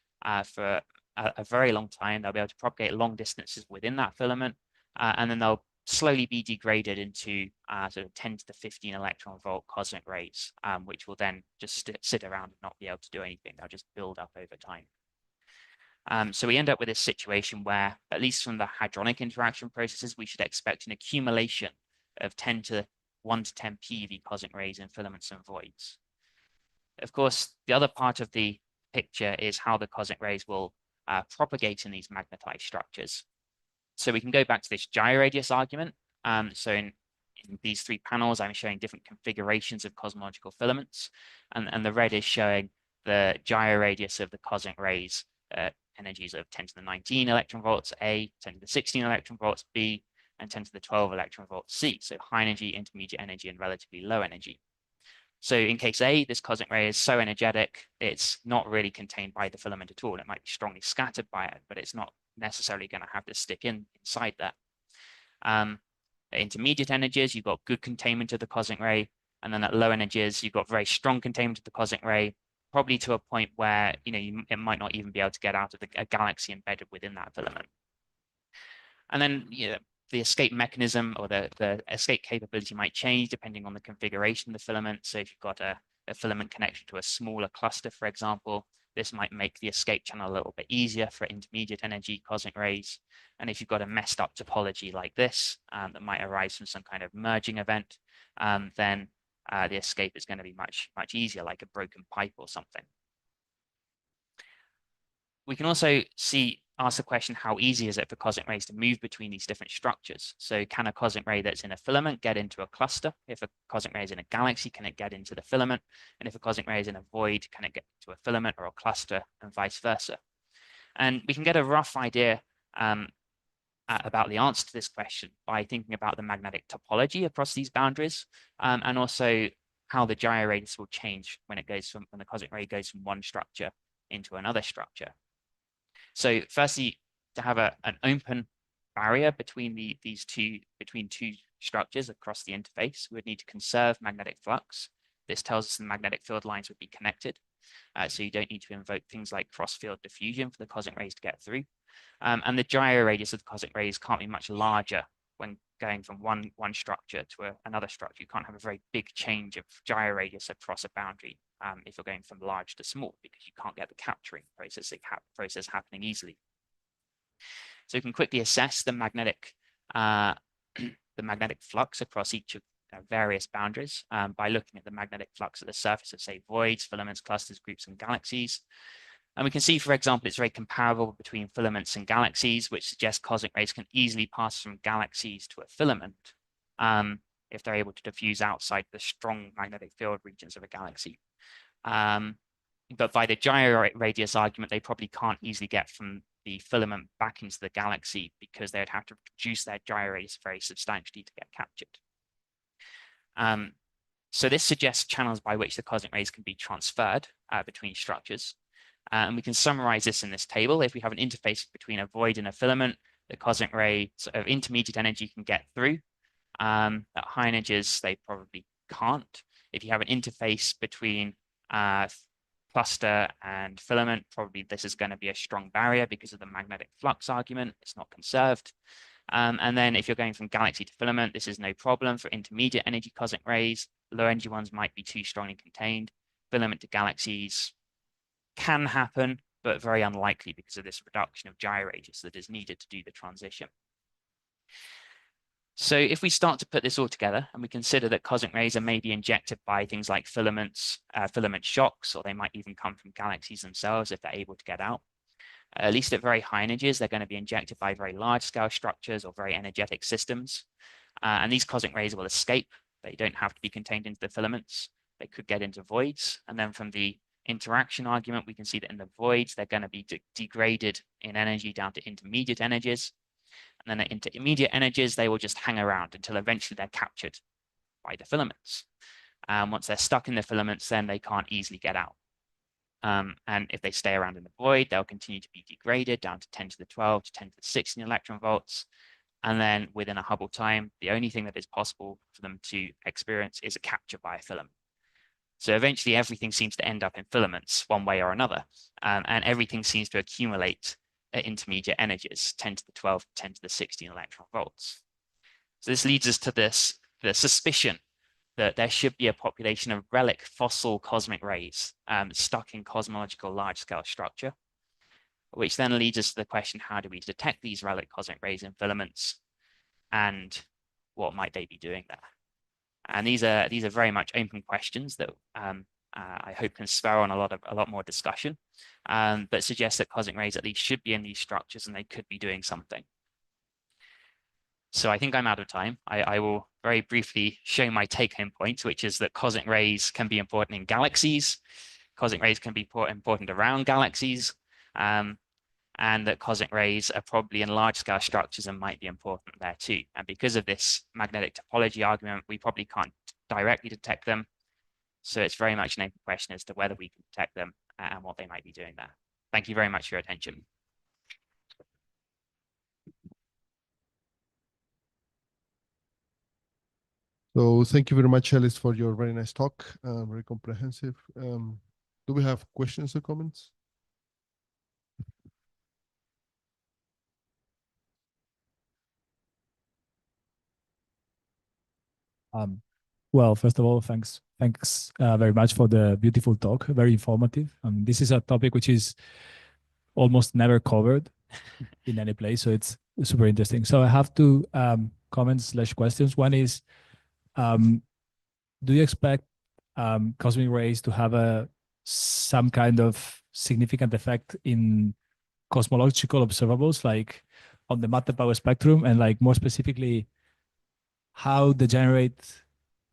for a very long time. They'll be able to propagate long distances within that filament, and then they'll slowly be degraded into sort of 10 to the 15 electron volt cosmic rays, which will then just sit around and not be able to do anything. They'll just build up over time. So we end up with this situation where, at least from the hadronic interaction processes, we should expect an accumulation of 10 to 1 to 10 PeV cosmic rays in filaments and voids. Of course, the other part of the picture is how the cosmic rays will propagate in these magnetized structures. So we can go back to this gyroradius argument. So in these three panels, I'm showing different configurations of cosmological filaments, and the red is showing the gyroradius of the cosmic rays, energies of 10 to the 19 electron volts A, 10 to the 16 electron volts B, and 10 to the 12 electron volts C. So high energy, intermediate energy, and relatively low energy. So in case A, this cosmic ray is so energetic, it's not really contained by the filament at all. It might be strongly scattered by it, but it's not necessarily going to have to stick inside there. At intermediate energies, you've got good containment of the cosmic ray, and then at low energies, you've got very strong containment of the cosmic ray, probably to a point where it might not even be able to get out of a galaxy embedded within that filament. And then the escape mechanism or the escape capability might change depending on the configuration of the filament. So if you've got a filament connection to a smaller cluster, for example, this might make the escape channel a little bit easier for intermediate energy cosmic rays. And if you've got a messed up topology like this that might arise from some kind of merging event, then the escape is going to be much easier, like a broken pipe or something. We can also ask the question, how easy is it for cosmic rays to move between these different structures? So can a cosmic ray that's in a filament get into a cluster? If a cosmic ray is in a galaxy, can it get into the filament? And if a cosmic ray is in a void, can it get to a filament or a cluster, and vice versa? And we can get a rough idea about the answer to this question by thinking about the magnetic topology across these boundaries, and also how the gyroradius will change when the cosmic ray goes from one structure into another structure. So firstly, to have an open barrier between two structures across the interface, we would need to conserve magnetic flux. This tells us the magnetic field lines would be connected. So you don't need to invoke things like cross-field diffusion for the cosmic rays to get through. And the gyroradius of the cosmic rays can't be much larger when going from one structure to another structure. You can't have a very big change of gyroradius across a boundary if you're going from large to small, because you can't get the capturing process happening easily. So you can quickly assess the magnetic flux across each of various boundaries by looking at the magnetic flux at the surface of, say, voids, filaments, clusters, groups, and galaxies. And we can see, for example, it's very comparable between filaments and galaxies, which suggests cosmic rays can easily pass from galaxies to a filament if they're able to diffuse outside the strong magnetic field regions of a galaxy. But by the gyroradius argument, they probably can't easily get from the filament back into the galaxy because they would have to reduce their gyroradius very substantially to get captured. So this suggests channels by which the cosmic rays can be transferred between structures. And we can summarize this in this table. If we have an interface between a void and a filament, the cosmic ray of intermediate energy can get through. At high energies, they probably can't. If you have an interface between cluster and filament, probably this is going to be a strong barrier because of the magnetic flux argument. It's not conserved. And then if you're going from galaxy to filament, this is no problem for intermediate energy cosmic rays. Low energy ones might be too strongly contained. Filament to galaxies can happen, but very unlikely because of this reduction of gyroradius that is needed to do the transition. So if we start to put this all together and we consider that cosmic rays are maybe injected by things like filaments, filament shocks, or they might even come from galaxies themselves if they're able to get out. At least at very high energies, they're going to be injected by very large scale structures or very energetic systems. And these cosmic rays will escape. They don't have to be contained into the filaments. They could get into voids. And then from the interaction argument, we can see that in the voids, they're going to be degraded in energy down to intermediate energies. And then at intermediate energies, they will just hang around until eventually they're captured. by the filaments. And once they're stuck in the filaments, then they can't easily get out. And if they stay around in the void, they'll continue to be degraded down to 10 to the 12 to 10 to the 16 electron volts. And then within a Hubble time, the only thing that is possible for them to experience is a capture by a filament. So eventually everything seems to end up in filaments one way or another. And everything seems to accumulate at intermediate energies, 10 to the 12, 10 to the 16 electron volts. So this leads us to the suspicion that there should be a population of relic fossil cosmic rays stuck in cosmological large-scale structure, which then leads us to the question, how do we detect these relic cosmic rays in filaments, and what might they be doing there? And these are very much open questions that I hope can spur on a lot more discussion, but suggest that cosmic rays at least should be in these structures and they could be doing something. So I think I'm out of time. I will very briefly show my take-home points, which is that cosmic rays can be important in galaxies, cosmic rays can be important around galaxies, and that cosmic rays are probably in large-scale structures and might be important there too. And because of this magnetic topology argument, we probably can't directly detect them. So it's very much an open question as to whether we can detect them and what they might be doing there. Thank you very much for your attention. So thank you very much, Ellis, for your very nice talk, very comprehensive. Do we have questions or comments? Well, first of all, thanks very much for the beautiful talk, very informative. This is a topic which is almost never covered in any place, so it's super interesting. So I have two comments/questions. One is, do you expect cosmic rays to have some kind of significant effect in cosmological observables, like on the matter power spectrum, and like more specifically, how degenerate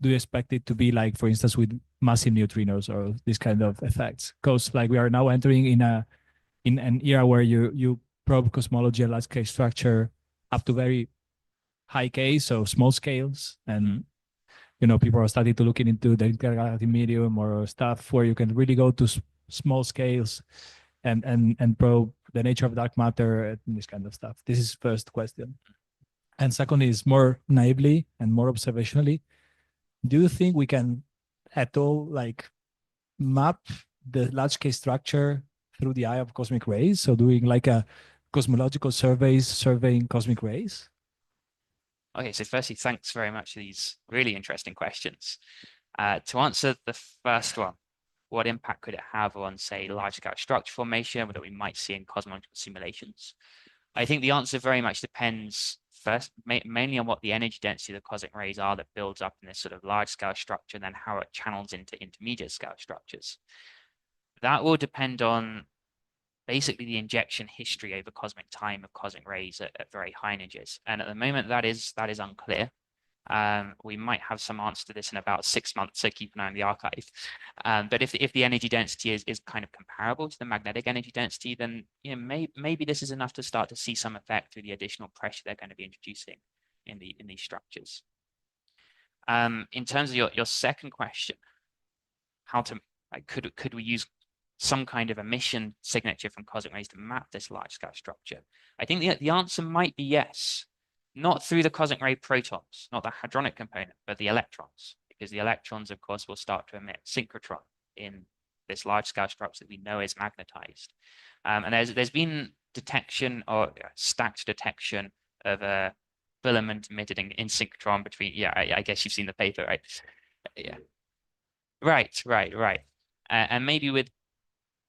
do you expect it to be, like, for instance, with massive neutrinos or this kind of effects? Because like we are now entering in an era where you probe cosmology and large-scale structure up to very high K, so small scales, and people are starting to look into the intergalactic medium or stuff where you can really go to small scales and probe the nature of dark matter and this kind of stuff. This is first question. And second is more naively and more observationally. Do you think we can at all like map the large-scale structure through the eye of cosmic rays? So doing like a cosmological surveying cosmic rays? Okay, so firstly, thanks very much for these really interesting questions. To answer the first one, what impact could it have on, say, large-scale structure formation that we might see in cosmological simulations? I think the answer very much depends first, mainly on what the energy density of the cosmic rays are that builds up in this sort of large-scale structure, and then how it channels into intermediate-scale structures. That will depend on basically the injection history over cosmic time of cosmic rays at very high energies. And at the moment, that is unclear. We might have some answer to this in about 6 months, so keep an eye on the archive. But if the energy density is kind of comparable to the magnetic energy density, then maybe this is enough to start to see some effect through the additional pressure they're going to be introducing in these structures. In terms of your second question, how to could we use some kind of emission signature from cosmic rays to map this large-scale structure? I think the answer might be yes. Not through the cosmic ray protons, not the hadronic component, but the electrons, because the electrons, of course, will start to emit synchrotron in this large-scale structure that we know is magnetized. And there's been detection or stacked detection of a filament emitted in synchrotron between, I guess you've seen the paper, right? Yeah. Right. And maybe with,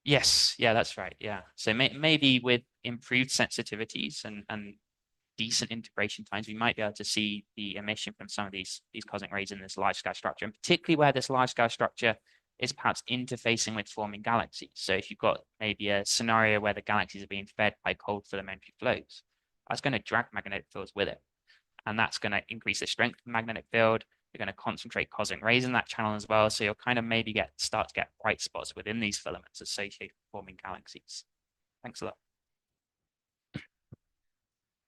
yes, yeah, that's right, yeah. So maybe with improved sensitivities and decent integration times, we might be able to see the emission from some of these cosmic rays in this large-scale structure, and particularly where this large-scale structure is perhaps interfacing with forming galaxies. So if you've got maybe a scenario where the galaxies are being fed by cold filamentary flows, that's going to drag magnetic fields with it. And that's going to increase the strength of the magnetic field. You're going to concentrate cosmic rays in that channel as well. So you'll kind of maybe start to get bright spots within these filaments associated with forming galaxies. Thanks a lot.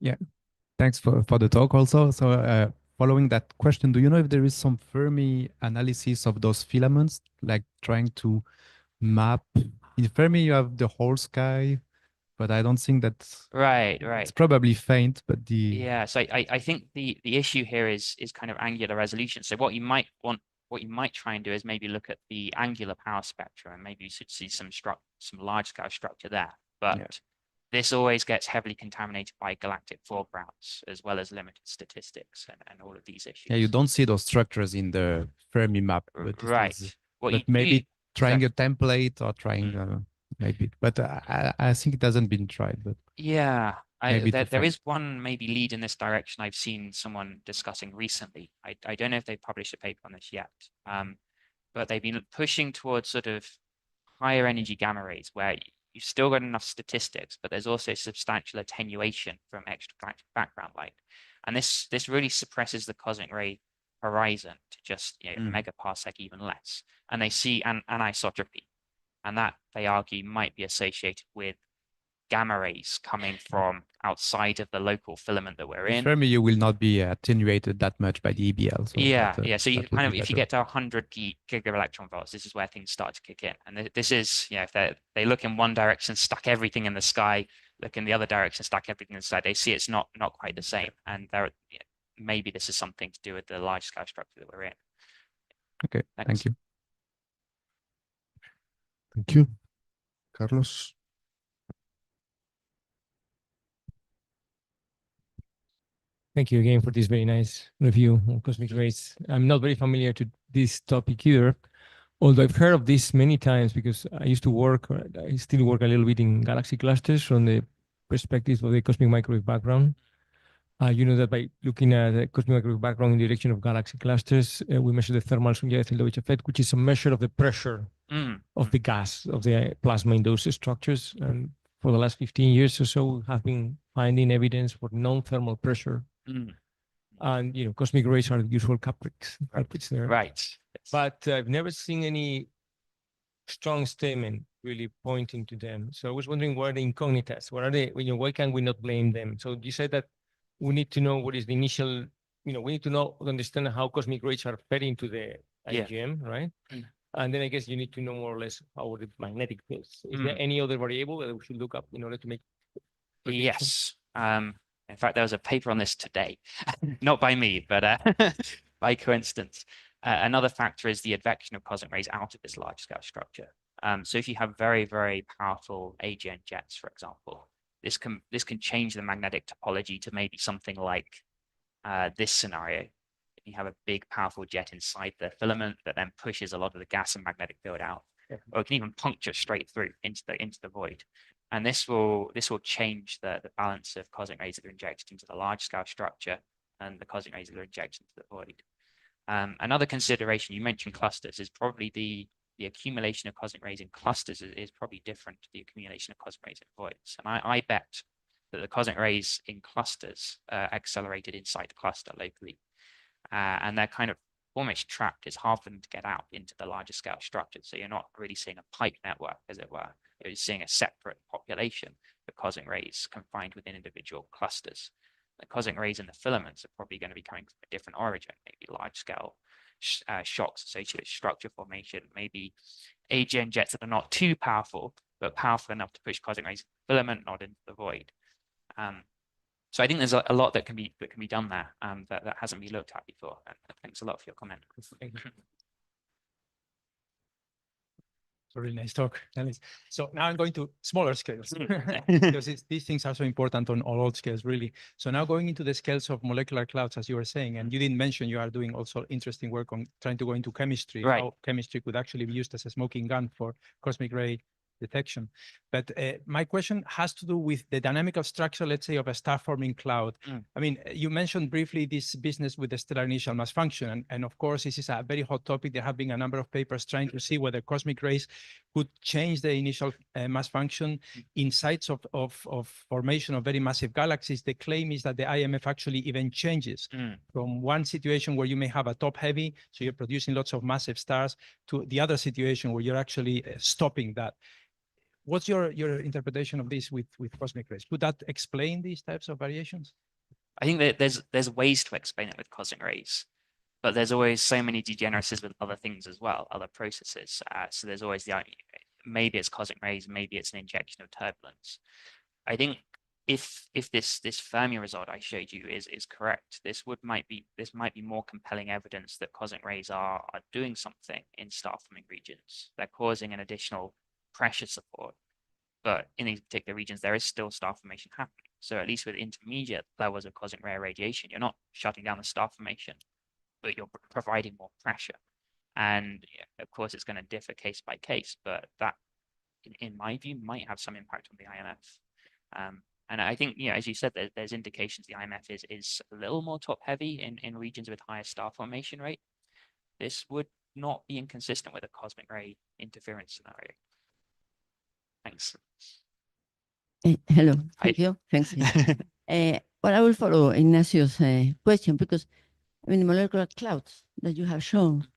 Yeah. Thanks for the talk also. So following that question, do you know if there is some Fermi analysis of those filaments, like trying to map? In Fermi, you have the whole sky, but I don't think that's Right. it's probably faint, but the Yeah, so I think the issue here is kind of angular resolution. So what you might try and do is maybe look at the angular power spectrum, and maybe you should see some large scale structure there. But this always gets heavily contaminated by galactic foregrounds as well as limited statistics and all of these issues. yeah, you don't see those structures in the Fermi map, but it Right. is- What but you maybe do- trying exactly. a template or trying maybe, but I think it hasn't been tried. But Yeah, maybe to there find- is one maybe lead in this direction I've seen someone discussing recently. I don't know if they've published a paper on this yet, but they've been pushing towards sort of higher energy gamma rays where you've still got enough statistics, but there's also substantial attenuation from extragalactic background light. And this really suppresses the cosmic ray horizon to just megaparsec, even less. And they see an anisotropy, and that they argue might be associated with gamma rays coming from outside of the local filament that we're in. Fermi, you will not be attenuated that much by the EBL. So Yeah. that, So you that would kind of, be if you better. get to 100 giga-electron volts, this is where things start to kick in. And this is, if they look in one direction, stuck everything in the sky, look in the other direction, stuck everything in the sky, they see it's not quite the same. And maybe this is something to do with the large scale structure that we're in. Okay, thank you. Thank you. Carlos. Thank you again for this very nice review on cosmic rays. I'm not very familiar to this topic either, although I've heard of this many times because I used to work, or I still work a little bit in galaxy clusters from the perspective of the cosmic microwave background. You know that by looking at the cosmic microwave background in the direction of galaxy clusters, we measure the thermal Sunyaev-Tildovich effect, which is a measure of the pressure of the gas of the plasma in those structures. And for the last 15 years or so, we have been finding evidence for non-thermal pressure. And cosmic rays are the usual culprits there. Right. But I've never seen any strong statement really pointing to them. So I was wondering, what are the incognitas? What are they? Why can we not blame them? So you said that we need to know what is the initial. We need to understand how cosmic rays are fed into the IGM, right? And then I guess you need to know more or less how the magnetic fields. Is there any other variable that we should look up in order to make predictions? Yes. In fact, there was a paper on this today, not by me, but by coincidence. Another factor is the advection of cosmic rays out of this large-scale structure. So if you have very, very powerful AGN jets, for example, this can change the magnetic topology to maybe something like this scenario. You have a big, powerful jet inside the filament that then pushes a lot of the gas and magnetic field out, or it can even puncture straight through into the void. And this will change the balance of cosmic rays that are injected into the large scale structure and the cosmic rays that are injected into the void. Another consideration, you mentioned clusters, is probably the accumulation of cosmic rays in clusters is probably different to the accumulation of cosmic rays in voids. And I bet that the cosmic rays in clusters accelerated inside the cluster locally. And they're kind of almost trapped. It's hard for them to get out into the larger scale structures. So you're not really seeing a pipe network, as it were. You're seeing a separate population of cosmic rays confined within individual clusters. The cosmic rays in the filaments are probably going to be coming from a different origin, maybe large scale shocks associated with structure formation, maybe AGN jets that are not too powerful, but powerful enough to push cosmic rays into the filament, not into the void. So I think there's a lot that can be done there that hasn't been looked at before. And thanks a lot for your comment. Thank you. It's a really nice talk, Ellis. So now I'm going to smaller scales because these things are so important on all scales, really. So now going into the scales of molecular clouds, as you were saying, and you didn't mention you are doing also interesting work on trying to go into chemistry, Right. how chemistry could actually be used as a smoking gun for cosmic ray detection. But my question has to do with the dynamical structure, let's say, of a star-forming cloud. I mean, you mentioned briefly this business with the stellar initial mass function. And of course, this is a very hot topic. There have been a number of papers trying to see whether cosmic rays could change the initial mass function in sites of formation of very massive galaxies. The claim is that the IMF actually even changes from one situation where you may have a top heavy, so you're producing lots of massive stars, to the other situation where you're actually stopping that. What's your interpretation of this with cosmic rays? Could that explain these types of variations? I think that there's ways to explain it with cosmic rays, but there's always so many degeneracies with other things as well, other processes. So there's always maybe it's cosmic rays, maybe it's an injection of turbulence. I think if this Fermi result I showed you is correct, this might be more compelling evidence that cosmic rays are doing something in star forming regions. They're causing an additional pressure support, but in these particular regions there is still star formation happening. So at least with intermediate levels of cosmic ray radiation, you're not shutting down the star formation, but you're providing more pressure. And of course, it's going to differ case by case, but that, in my view, might have some impact on the IMF. And I think, as you said, there's indications the IMF is a little more top heavy in regions with higher star formation rate. This would not be inconsistent with a cosmic ray interference scenario. Thanks. Hello, Hi. thank you. Thanks. Well, I will follow Ignacio's question because I mean, the molecular clouds that you have shown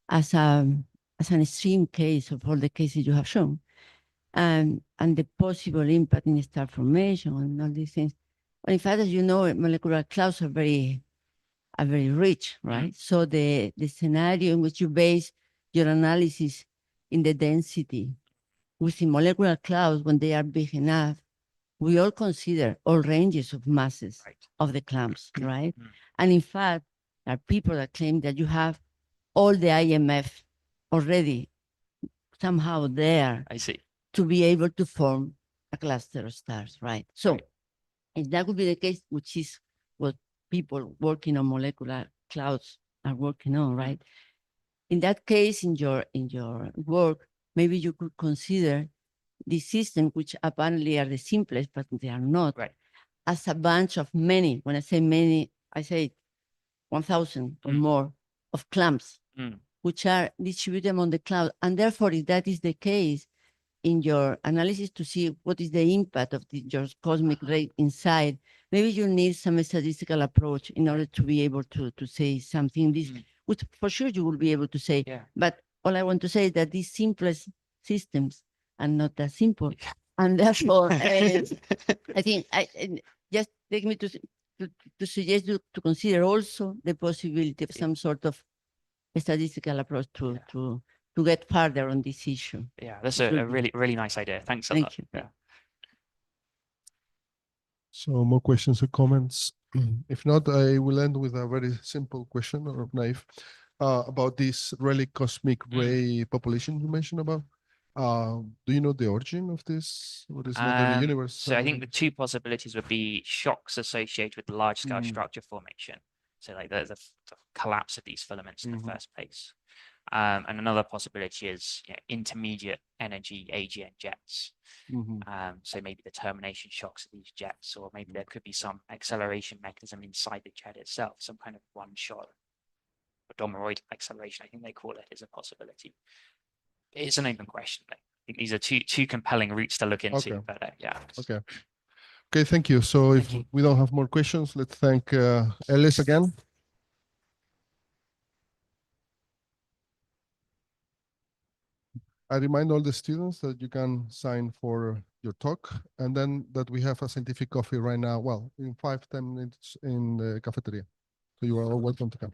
as an extreme case of all the cases you have shown, and the possible impact in star formation and all these things. Well, in fact, as you know, molecular clouds are very rich, right? So the scenario in which you base your analysis in the density within molecular clouds, when they are big enough, we all consider all ranges of masses of the clouds, right? And in fact, there are people that claim that you have all the IMF already somehow there. I see. To be able to form a cluster of stars, right? So if that would be the case, which is what people working on molecular clouds are working on, right? In that case, in your work, maybe you could consider the system, which apparently are the simplest, but they are not, as a bunch of many. When I say many, I say 1,000 or more of clumps, which are distributed among the cloud. And therefore, if that is the case, in your analysis to see what is the impact of your cosmic ray inside, maybe you need some statistical approach in order to be able to say something, which for sure you will be able to say. But all I want to say is that these simplest systems are not that simple. And therefore, I think just take me to suggest you to consider also the possibility of some sort of statistical approach to get further on this issue. Yeah, that's a really nice idea. Thanks a lot. Thank you. Yeah. So more questions or comments? If not, I will end with a very simple question or naive about this really cosmic ray population you mentioned about. Do you know the origin of this? What is not in the universe? So I think the two possibilities would be shocks associated with large scale structure formation. So like the collapse of these filaments in the first place. And another possibility is intermediate energy AGN jets. So maybe the termination shocks of these jets, or maybe there could be some acceleration mechanism inside the jet itself, some kind of one-shot toroidal acceleration, I think they call it, is a possibility. It's an open question. I think these are two compelling routes to look into. Okay. But yeah. Okay. Okay, thank you. So if we don't have more questions, let's thank Ellis again. I remind all the students that you can sign for your talk, and then that we have a scientific coffee right now. Well, in 5-10 minutes in the cafeteria. So you are all welcome to come.